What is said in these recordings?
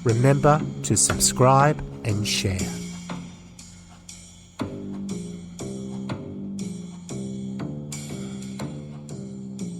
Remember to subscribe and share.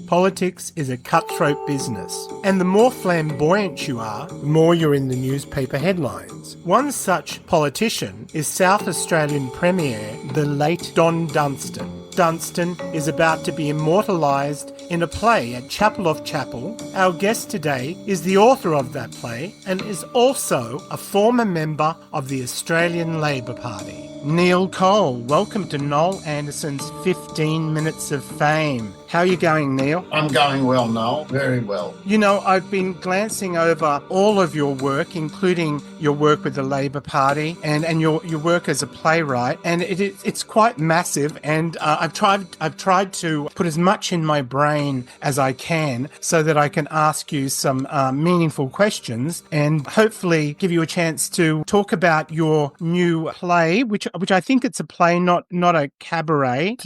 Politics is a cutthroat business, and the more flamboyant you are, the more you're in the newspaper headlines. One such politician is South Australian Premier, the late Don Dunstan. Dunstan is about to be immortalised in a play at Chapel of Chapel. Our guest today is the author of that play and is also a former member of the Australian Labor Party. Neil Cole, welcome to Noel Anderson's 15 Minutes of Fame. How are you going, Neil? I'm going well, Noel. Very well. You know, I've been glancing over all of your work, including your work with the Labor Party and your work as a playwright, and it's quite massive. And I've tried to put as much in my brain as I can so that I can ask you some meaningful questions and hopefully give you a chance to talk about your new play, which I think it's a play, not a cabaret.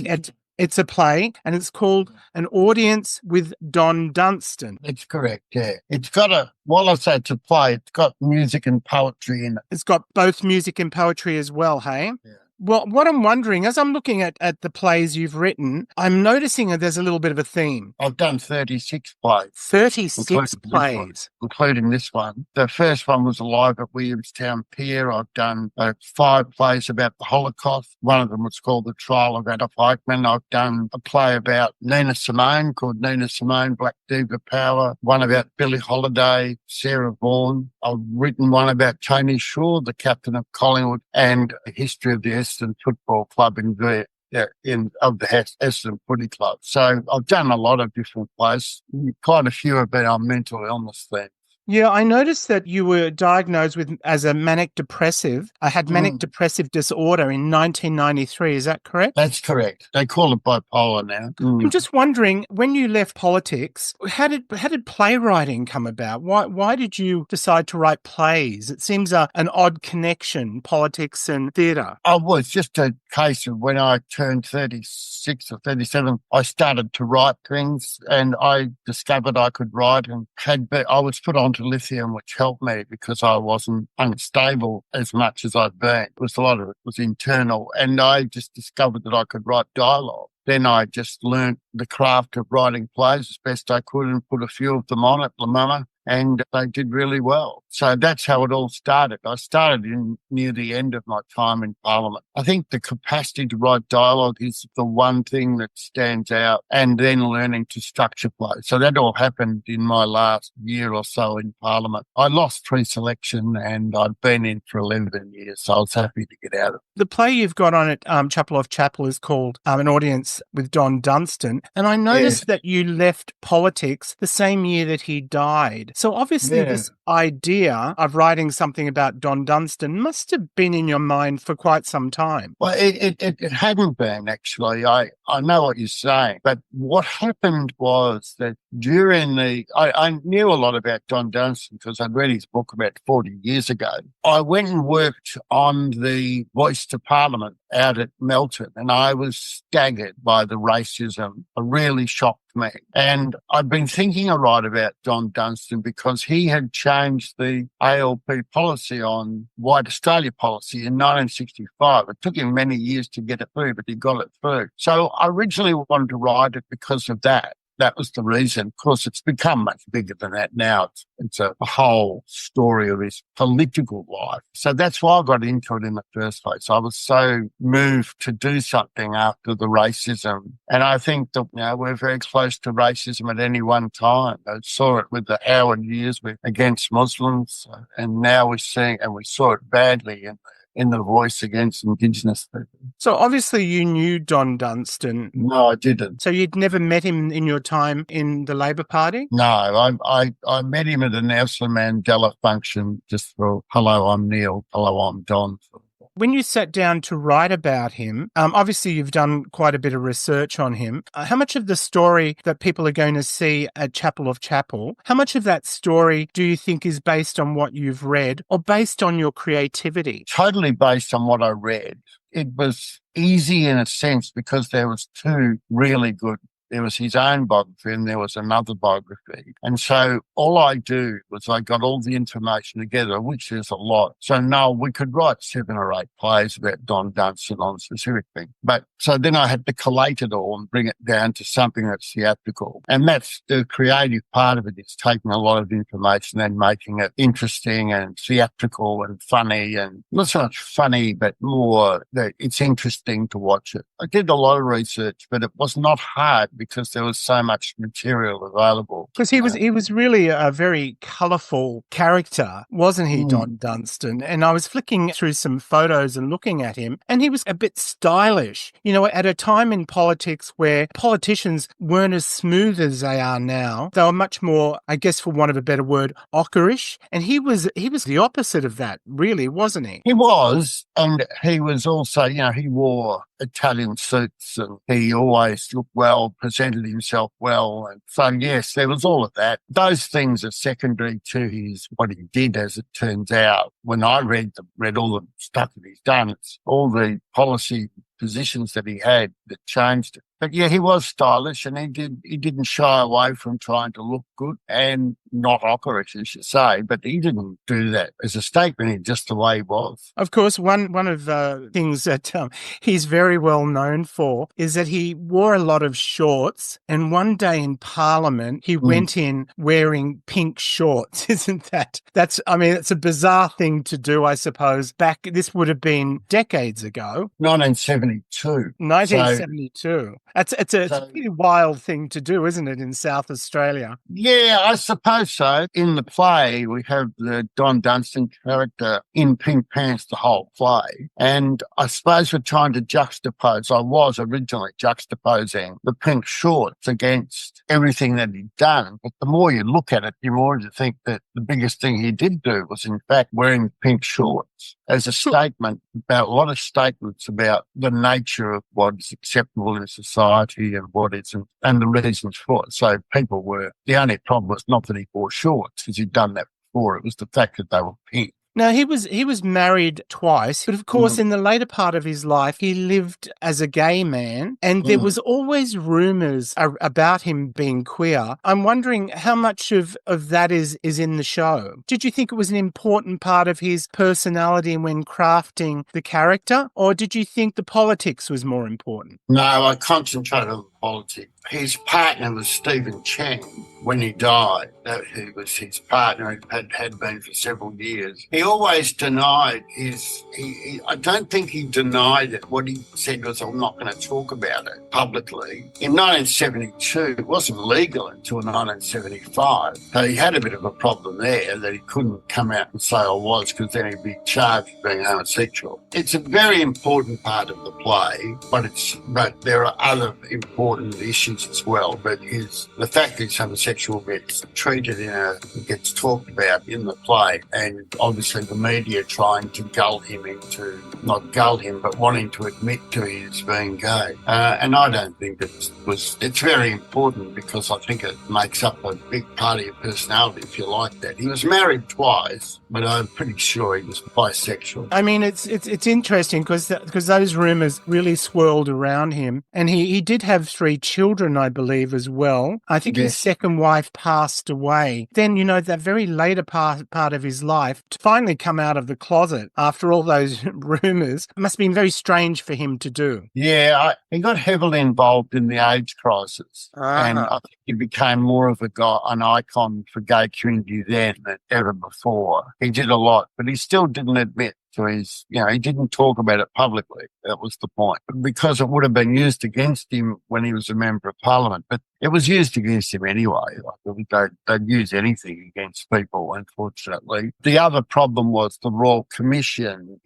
It's a play, and it's called An Audience with Don Dunstan. It's correct, yeah. It's got while I say it's a play, it's got music and poetry in it. It's got both music and poetry as well, hey? Yeah. Well, what I'm wondering, as I'm looking at the plays you've written, I'm noticing that there's a little bit of a theme. I've done 36 plays. 36 plays. Including this one. The first one was Alive at Williamstown Pier. I've done 5 plays about the Holocaust. One of them was called The Trial of Adolf Eichmann. I've done a play about Nina Simone called Nina Simone, Black Diva Power. One about Billie Holiday, Sarah Vaughan. I've written one about Tony Shaw, the captain of Collingwood, and a history of the Essendon Football Club of the Essendon Footy Club. So I've done a lot of different plays. Quite a few have been on mental illness themes. Yeah, I noticed that you were diagnosed as a manic depressive. I had manic depressive disorder in 1993. Is that correct? That's correct. They call it bipolar now. I'm just wondering, when you left politics, how did playwriting come about? Why did you decide to write plays? It seems an odd connection, politics and theatre. Oh, well, it's just a case of when I turned 36 or 37, I started to write things, and I discovered I could write, and I was put on to lithium, which helped me because I wasn't unstable as much as I'd been. It was a lot of it was internal, and I just discovered that I could write dialogue. Then I just learnt the craft of writing plays as best I could and put a few of them on at La Mama, and they did really well. So that's how it all started. I started near the end of my time in Parliament. I think the capacity to write dialogue is the one thing that stands out, and then learning to structure plays. So that all happened in my last year or so in Parliament. I lost pre-selection and I've been in for 11 years, so I was happy to get out of it. The play you've got on at Chapel of Chapel is called An Audience with Don Dunstan, and I noticed that you left politics the same year that he died. So obviously this idea of writing something about Don Dunstan must have been in your mind for quite some time. Well, it hadn't been, actually. I know what you're saying, but what happened was that I knew a lot about Don Dunstan because I'd read his book about 40 years ago. I went and worked on the Voice to Parliament out at Melton, and I was staggered by the racism. It really shocked me. And I'd been thinking a lot about Don Dunstan because he had changed the ALP policy on White Australia policy in 1965. It took him many years to get it through, but he got it through. So I originally wanted to write it because of that. That was the reason. Of course, it's become much bigger than that now. It's a whole story of his political life. So that's why I got into it in the first place. I was so moved to do something after the racism. And I think that we're very close to racism at any one time. I saw it with the Howard years against Muslims, and now we're seeing, and we saw it badly in the Voice against Indigenous people. So obviously you knew Don Dunstan. No, I didn't. So you'd never met him in your time in the Labor Party? No, I met him at a Nelson Mandela function just for, hello, I'm Neil, hello, I'm Don. When you sat down to write about him, obviously you've done quite a bit of research on him. How much of the story that people are going to see at Chapel of Chapel, how much of that story do you think is based on what you've read or based on your creativity? Totally based on what I read. It was easy in a sense because there was 2 really good There was his own biography and there was another biography. And so all I do was I got all the information together, which is a lot. So now we could write 7 or 8 plays about Don Dunstan on specific things. But so then I had to collate it all and bring it down to something that's theatrical. And that's the creative part of it. It's taking a lot of information and making it interesting and theatrical and funny, and not so much funny, but more that it's interesting to watch it. I did a lot of research, but it was not hard because there was so much material available. Because he was really a very colourful character, wasn't he, Don Dunstan? And I was flicking through some photos and looking at him, and he was a bit stylish. You know, at a time in politics where politicians weren't as smooth as they are now, they were much more, I guess, for want of a better word, ochreish. And he was the opposite of that, really, wasn't he? He was, and he was also, you know, he wore Italian suits and he always looked well, presented himself well. And so, yes, there was all of that. Those things are secondary to what he did, as it turns out. When I read all the stuff that he's done, it's all the policy positions that he had that changed it. But yeah, he was stylish, and he didn't shy away from trying to look good and not ochreish, as you say, but he didn't do that as a statement. He's just the way he was. Of course, one of the things that he's very well known for is that he wore a lot of shorts, and one day in Parliament, he went in wearing pink shorts. Isn't that? It's a bizarre thing to do, I suppose. This would have been decades ago. 1972. 1972. It's a pretty wild thing to do, isn't it, in South Australia? Yeah, I suppose so. In the play, we have the Don Dunstan character in pink pants the whole play. And I suppose we're trying to juxtapose, I was originally juxtaposing the pink shorts against everything that he'd done. But the more you look at it, the more you think that the biggest thing he did do was, in fact, wearing pink shorts as a statement about a lot of statements about the nature of what is acceptable in society and what isn't, and the reasons for it. So the only problem was not that he wore shorts, because he'd done that before. It was the fact that they were pink. Now, he was married twice, but of course, in the later part of his life, he lived as a gay man, and there was always rumours about him being queer. I'm wondering how much of that is in the show. Did you think it was an important part of his personality when crafting the character, or did you think the politics was more important? No, I concentrated on politics. His partner was Stephen Chang when he died. He was his partner, had been for several years. He always denied I don't think he denied it. What he said was, I'm not going to talk about it publicly. In 1972, it wasn't legal until 1975. So he had a bit of a problem there that he couldn't come out and say I was, because then he'd be charged with being homosexual. It's a very important part of the play, but there are other important issues as well. But the fact that he's homosexual gets talked about in the play, and obviously the media trying to not gull him, but wanting to admit to his being gay. And I don't think it's very important, because I think it makes up a big part of your personality if you like that. He was married twice, but I'm pretty sure he was bisexual. I mean, it's interesting because those rumours really swirled around him, and he did have 3 children, I believe, as well. I think his second wife passed away. Then, that very later part of his life, to finally come out of the closet after all those rumours, must have been very strange for him to do. Yeah, he got heavily involved in the AIDS crisis, and I think he became more of an icon for gay community then than ever before. He did a lot, but he still didn't admit to he didn't talk about it publicly. That was the point. Because it would have been used against him when he was a member of Parliament. But it was used against him anyway. They'd use anything against people, unfortunately. The other problem was the Royal Commission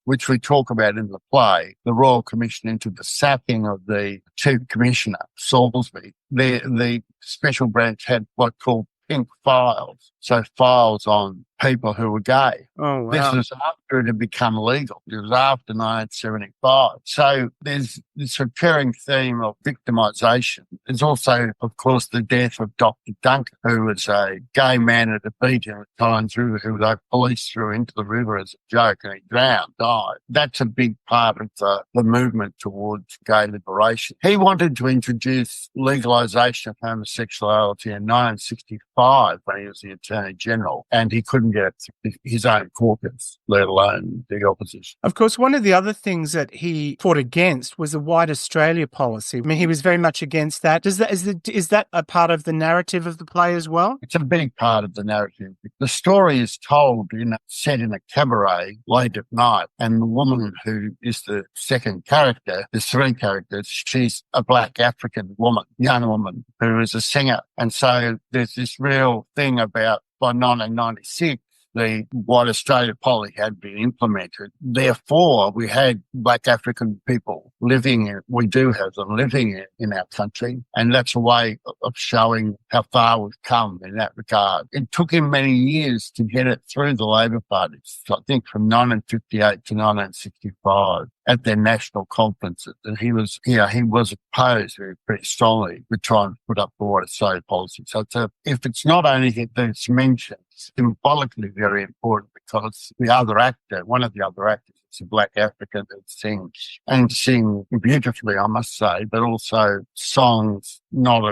which we talk about in the play, the Royal Commission into the sacking of the Chief Commissioner, Salisbury. The special branch had what called pink files. So files on people who were gay. Oh, This wow. was after it had become legal. It was after 1975. So there's this recurring theme of victimisation. There's also, of course, the death of Dr. Duncan, who was a gay man at a beach in the Tynes River who the police threw into the river as a joke, and he drowned, died. That's a big part of the movement towards gay liberation. He wanted to introduce legalisation of homosexuality in 1965 when he was the Attorney General, and he couldn't get his own caucus, let alone the opposition. Of course, one of the other things that he fought against was the White Australia policy. I mean, he was very much against that. Is that a part of the narrative of the play as well? It's a big part of the narrative. The story is told set in a cabaret late at night, and the woman who is the second character, there's three characters, she's a black African woman, young woman, who is a singer. And so there's this real thing about by 1996, the White Australia policy had been implemented. Therefore, we had black African people we do have them living in our country. And that's a way of showing how far we've come in that regard. It took him many years to get it through the Labor Party. I think from 1958 to 1965 at their national conferences. And he was opposed pretty strongly to trying to put up the White Australia policy. So if it's not anything that it's mentioned, symbolically very important because one of the other actors, is a black African who sing beautifully, I must say, but also songs not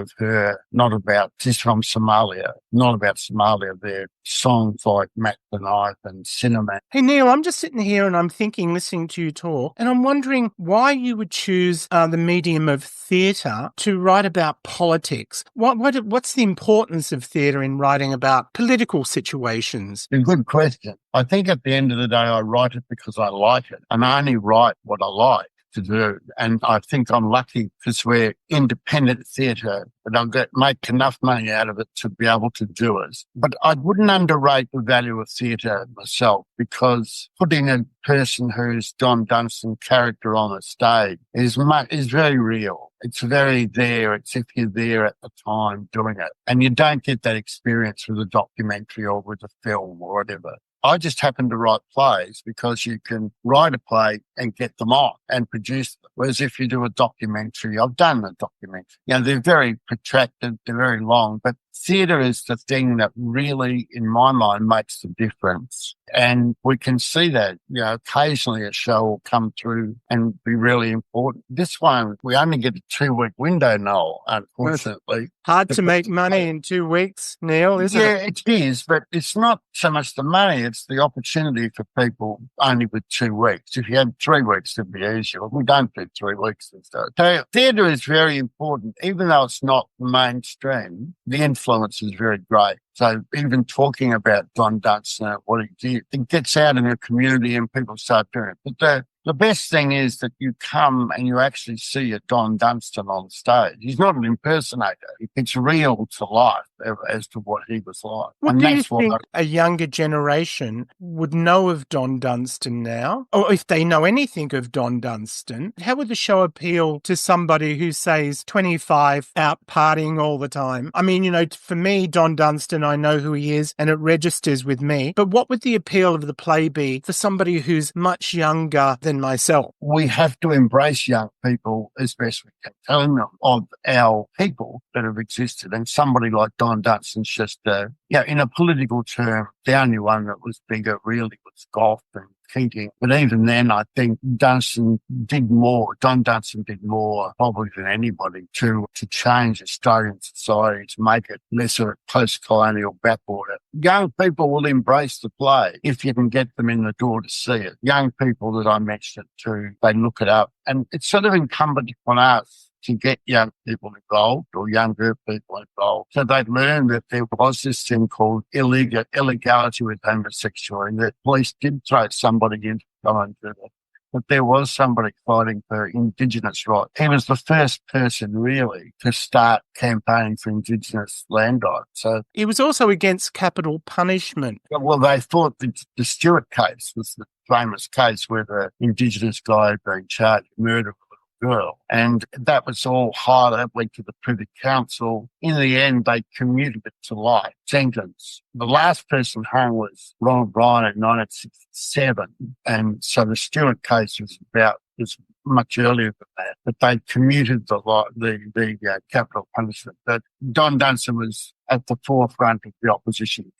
about, she's from Somalia, not about Somalia. They're songs like Mac the Knife and Cinnamon. Hey, Neil, I'm just sitting here and I'm thinking, listening to you talk, and I'm wondering why you would choose the medium of theatre to write about politics. What's the importance of theatre in writing about political situations? A good question. I think at the end of the day, I write it because I like it, and I only write what I like to do. And I think I'm lucky because we're independent theatre, but I'll make enough money out of it to be able to do it. But I wouldn't underrate the value of theatre myself, because putting a person who's Don Dunstan character on a stage is very real. It's very there. It's if you're there at the time doing it. And you don't get that experience with a documentary or with a film or whatever. I just happen to write plays because you can write a play and get them on and produce them. Whereas if you do a documentary, I've done a documentary. They're very protracted, they're very long, but theatre is the thing that really, in my mind, makes the difference. And we can see that, occasionally a show will come through and be really important. This one, we only get a 2-week window, Noel, unfortunately. Hard to make money in 2 weeks, Neil, isn't it? Yeah, it is, but it's not so much the money, it's the opportunity for people only with 2 weeks. If you had 3 weeks, it'd be easier. We don't do 3 weeks and stuff. So theatre is very important, even though it's not mainstream. The influence is very great. So even talking about Don Dunstan and what he did, it gets out in the community and people start doing it. But the best thing is that you come and you actually see a Don Dunstan on stage. He's not an impersonator. It's real to life as to what he was like. What do you think a younger generation would know of Don Dunstan now? Or if they know anything of Don Dunstan, how would the show appeal to somebody who says 25 out partying all the time? I mean, for me, Don Dunstan, I know who he is and it registers with me. But what would the appeal of the play be for somebody who's much younger than myself? We have to embrace young people as best we can, telling them of our people that have existed. And somebody like Don Dunstan's just, in a political term, the only one that was bigger really was Gough and Keating. But even then, I think Don Dunstan did more probably than anybody to change Australian society, to make it less of a post-colonial backwater. Young people will embrace the play if you can get them in the door to see it. Young people that I mentioned too, they look it up. And it's sort of incumbent on us to get young people involved or younger people involved. So they've learned that there was this thing called illegality with homosexuality, that police did throw somebody into the but there was somebody fighting for Indigenous rights. He was the first person really to start campaigning for Indigenous land rights. So he was also against capital punishment. Well, they thought the Stewart case was the famous case where the Indigenous guy had been charged with murder girl. And that was all highlighted, went to the Privy Council. In the end, they commuted it to life sentence. The last person hung was Ronald Bryan in 1967. And so the Stewart case was much earlier than that, but they commuted the capital punishment. But Don Dunstan was at the forefront of the opposition.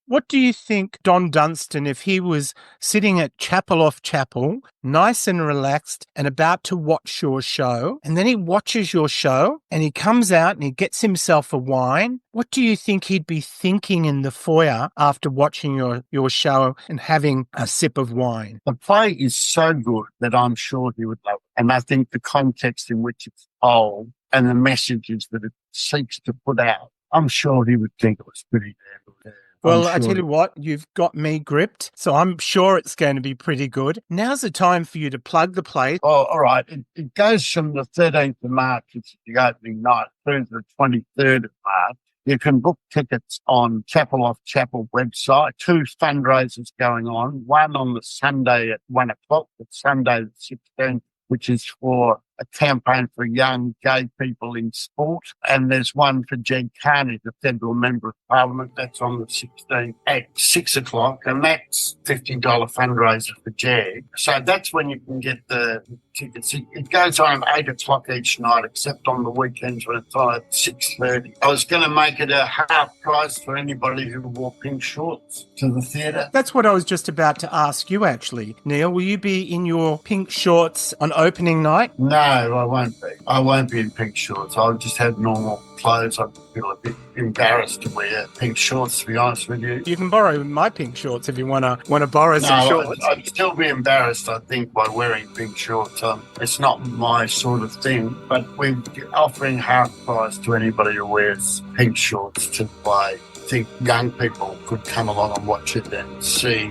What do you think, Don Dunstan, if he was sitting at chapel off chapel, nice and relaxed and about to watch your show, and then he watches your show and he comes out and he gets himself a wine, what do you think he'd be thinking in the foyer after watching your show and having a sip of wine? The play is so good that I'm sure he would love it. And I think the context in which it's told and the messages that it seeks to put out, I'm sure he would think it was pretty damn good. Well, I tell you what, you've got me gripped, so I'm sure it's going to be pretty good. Now's the time for you to plug the play. Oh, all right. It goes from the 13th of March, which is the opening night, through to the 23rd of March. You can book tickets on Chapel Off Chapel website. 2 fundraisers going on, one on the Sunday at 1 o'clock, it's Sunday the 16th, which is for a campaign for young gay people in sport. And there's one for Jed Carney, the federal member of parliament. That's on the 16th at 6 o'clock. And that's $50 fundraiser for Jed. So that's when you can get the tickets. It goes on at 8 o'clock each night, except on the weekends when it's on at 6:30. I was going to make it a half price for anybody who wore pink shorts to the theatre. That's what I was just about to ask you, actually. Neil, will you be in your pink shorts on opening night? No, I won't be. I won't be in pink shorts. I'll just have normal clothes. I feel a bit embarrassed to wear pink shorts, to be honest with you. You can borrow my pink shorts if you want to borrow some shorts. I'd still be embarrassed, I think, by wearing pink shorts. It's not my sort of thing, but we're offering half price to anybody who wears pink shorts to play. I think young people could come along and watch it and see,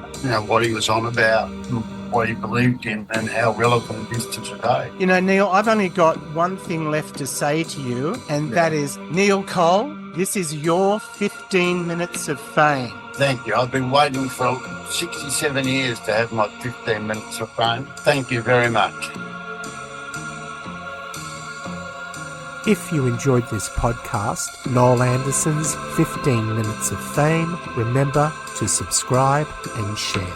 what he was on about, what he believed in, and how relevant it is to today. Neil, I've only got one thing left to say to you, and that is, Neil Cole, this is your 15 minutes of fame. Thank you. I've been waiting for 67 years to have my 15 minutes of fame. Thank you very much. If you enjoyed this podcast, Noel Anderson's 15 Minutes of Fame, remember to subscribe and share.